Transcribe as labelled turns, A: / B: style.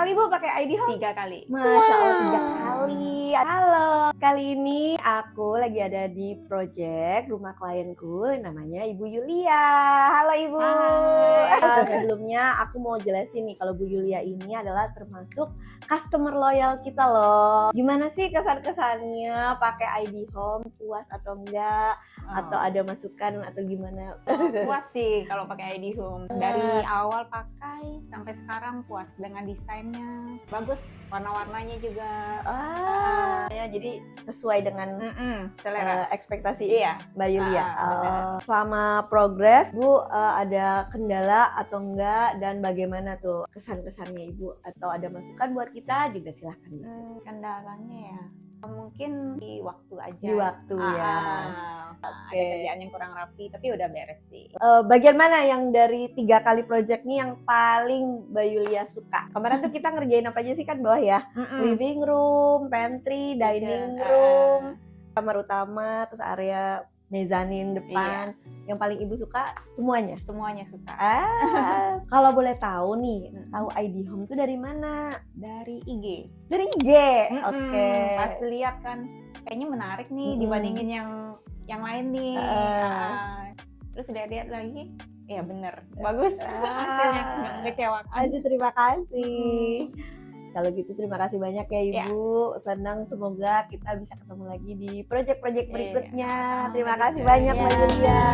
A: kali Bu pakai ID Home?
B: 3 kali.
A: Masya Allah, 3 kali. Halo, kali ini aku lagi ada di project rumah klienku, namanya Ibu Yulia. Halo Ibu. Sebelumnya aku mau jelasin nih, kalau Bu Yulia ini adalah termasuk customer loyal kita loh. Gimana sih kesan-kesannya pakai ID Home? Puas atau enggak? Atau ada masukan atau gimana?
B: Puas sih kalau pakai ID Home. Dari awal pakai sampai sekarang puas dengan desainnya. Bagus, warna-warnanya juga.
A: Ya, jadi sesuai dengan
B: selera.
A: ekspektasi
B: Iya.
A: Mbak Yulia.
B: Benar.
A: Selama progres, Bu, ada kendala atau enggak, dan bagaimana tuh kesan-kesannya Ibu? Atau ada masukan buat kita juga silahkan.
B: Kendalanya ya mungkin di waktu aja.
A: Di waktu ya.
B: Ada kerjaan yang kurang rapi, tapi udah beres sih.
A: Bagian mana yang dari 3 kali project nih yang paling Mbak Yulia suka? Kemarin tuh kita ngerjain apa aja sih kan bawah ya? Living room, pantry, dining room, kamar utama, terus area mezanin depan. Yang paling Ibu suka semuanya?
B: Semuanya suka.
A: Kalau boleh tahu nih, tahu ID Home tuh dari mana?
B: Dari IG.
A: Dari IG. Oke.
B: Pas lihat kan kayaknya menarik nih dibandingin yang lain nih. Terus udah lihat lagi, ya bener, bagus. Hasilnya nggak mengecewakan.
A: Aduh, terima kasih. Kalau gitu terima kasih banyak ya Ibu. Senang, semoga kita bisa ketemu lagi di project-project berikutnya. Terima kasih banyak Mbak Yulia.